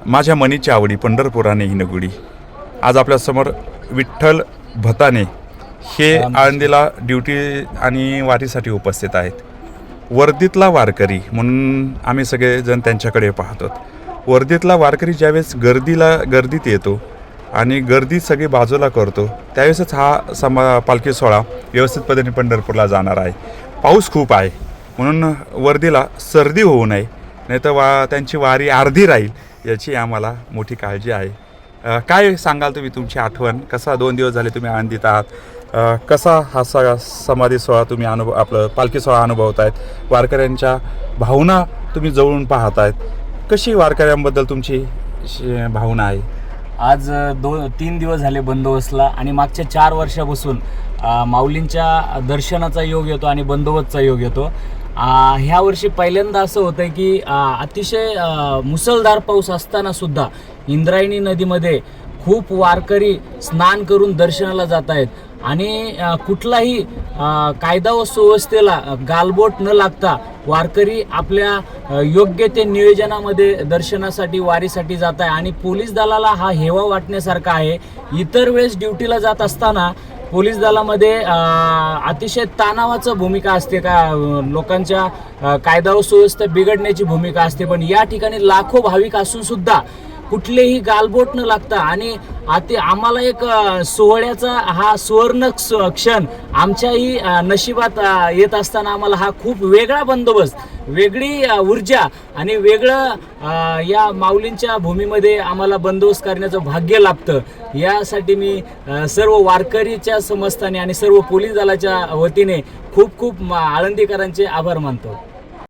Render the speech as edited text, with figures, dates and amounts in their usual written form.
माझ्या मनीची आवडी पंढरपुराने हिनगुडी. आज आपल्यासमोर विठ्ठल भताने हे आळंदीला ड्युटी आणि वारीसाठी उपस्थित आहेत. वर्दीतला वारकरी म्हणून आम्ही सगळेजण त्यांच्याकडे पाहतो. वर्दीतला वारकरी ज्यावेळेस गर्दीत येतो आणि गर्दी सगळी बाजूला करतो त्यावेळेसच हा पालखी सोहळा व्यवस्थित पद्धतीने पंढरपूरला जाणार आहे. पाऊस खूप आहे म्हणून वर्दीला सर्दी होऊ नये, नाही तर त्यांची वारी अर्धी राहील याची आम्हाला मोठी काळजी आहे. काय सांगाल तुम्ही तुमची आठवण? कसा 2 दिवस झाले तुम्ही आनंदित आहात? कसा हा समाधी सोहळा तुम्ही आपलं पालखी सोहळा अनुभवत आहेत? वारकऱ्यांच्या भावना तुम्ही जवळून पाहत आहेत. कशी वारकऱ्यांबद्दल तुमची भावना आहे? आज 2-3 दिवस झाले बंदोबस्तला आणि मागच्या 4 वर्षापासून माऊलींच्या दर्शनाचा योग येतो आणि बंदोबस्तचा योग येतो. ह्या वर्षी पहिल्यांदा असं होतं आहे की अतिशय मुसळधार पाऊस असताना सुद्धा इंद्रायणी नदीमध्ये खूप वारकरी स्नान करून दर्शनाला जात आहेत आणि कुठलाही कायदा व सुव्यवस्थेला गालबोट न लागता वारकरी आपल्या योग्य ते नियोजनामध्ये दर्शनासाठी वारीसाठी जात आहे. आणि पोलीस दलाला हा हेवा वाटण्यासारखा आहे. इतर वेळेस ड्युटीला जात असताना पोलीस दलामध्ये अतिशय तणावाचं भूमिका असते, का लोकांच्या कायदा व सुव्यवस्था बिघडण्याची भूमिका असते. पण या ठिकाणी लाखो भाविक असून सुद्धा कुठलेही गालबोट न लागता आणि आम्हाला एक सोहळ्याचा हा सुवर्ण क्षण आमच्याही नशिबात येत असताना आम्हाला हा खूप वेगळा बंदोबस्त, वेगळी ऊर्जा आणि वेगळं या माऊलींच्या भूमीमध्ये आम्हाला बंदोबस्त करण्याचं भाग्य लाभतं. यासाठी मी सर्व वारकरीच्या समस्ताने आणि सर्व पोलीस दलाच्या वतीने खूप खूप आळंदीकरांचे आभार मानतो.